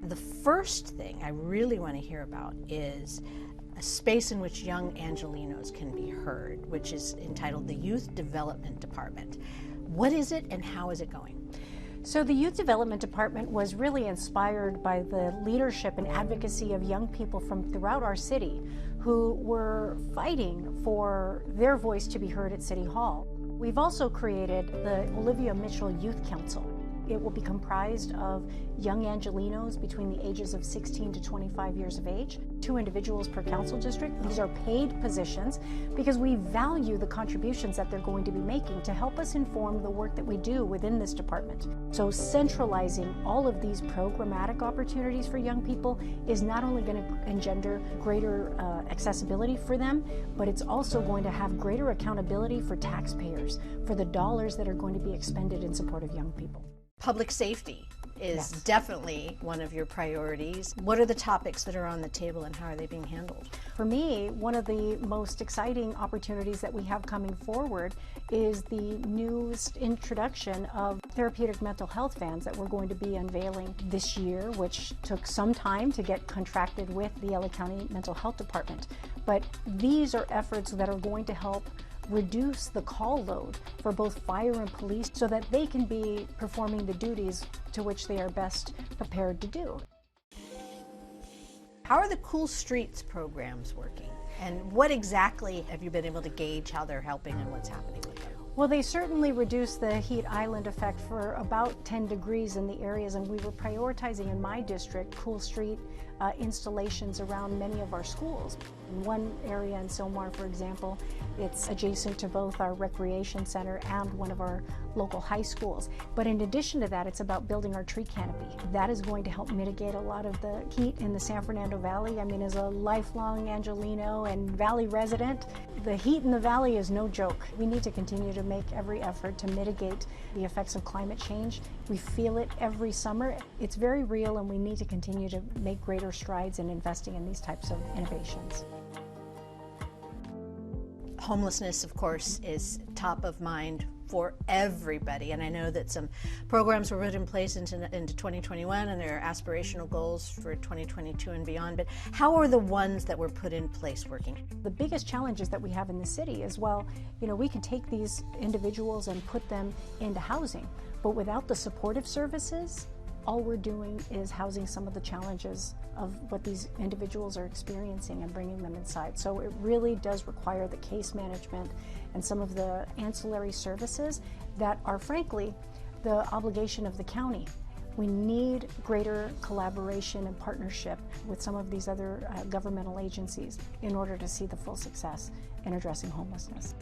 The first thing I really want to hear about is a space in which young Angelenos can be heard, which is entitled the Youth Development Department. What is it and how is it going? So the Youth Development Department was really inspired by the leadership and advocacy of young people from throughout our city who were fighting for their voice to be heard at City Hall. We've also created the Olivia Mitchell Youth Council. It will be comprised of young Angelenos between the ages of 16 to 25 years of age, 2 individuals per council district. These are paid positions because we value the contributions that they're going to be making to help us inform the work that we do within this department. So centralizing all of these programmatic opportunities for young people is not only going to engender greater accessibility for them, but it's also going to have greater accountability for taxpayers, for the dollars that are going to be expended in support of young people. Public safety is Yes. definitely one of your priorities. What are the topics that are on the table and how are they being handled? For me, one of the most exciting opportunities that we have coming forward is the newest introduction of therapeutic mental health vans that we're going to be unveiling this year, which took some time to get contracted with the LA County Mental Health Department. But these are efforts that are going to help reduce the call load for both fire and police so that they can be performing the duties to which they are best prepared to do. How are the Cool Streets programs working? And what exactly have you been able to gauge how they're helping and what's happening with them? Well, they certainly reduce the heat island effect for about 10 degrees in the areas, and we were prioritizing in my district Cool Street installations around many of our schools. In one area in Sylmar, for example, it's adjacent to both our recreation center and one of our local high schools. But in addition to that, it's about building our tree canopy. That is going to help mitigate a lot of the heat in the San Fernando Valley. I mean, as a lifelong Angeleno and Valley resident, the heat in the Valley is no joke. We need to continue to make every effort to mitigate the effects of climate change. We feel it every summer. It's very real, and we need to continue to make greater strides in investing in these types of innovations. Homelessness, of course, is top of mind for everybody, and I know that some programs were put in place into 2021 and there are aspirational goals for 2022 and beyond, but how are the ones that were put in place working? The biggest challenges that we have in the city is, well, we can take these individuals and put them into housing, but without the supportive services, all we're doing is housing some of the challenges of what these individuals are experiencing and bringing them inside. So it really does require the case management and some of the ancillary services that are, frankly, the obligation of the county. We need greater collaboration and partnership with some of these other governmental agencies in order to see the full success in addressing homelessness.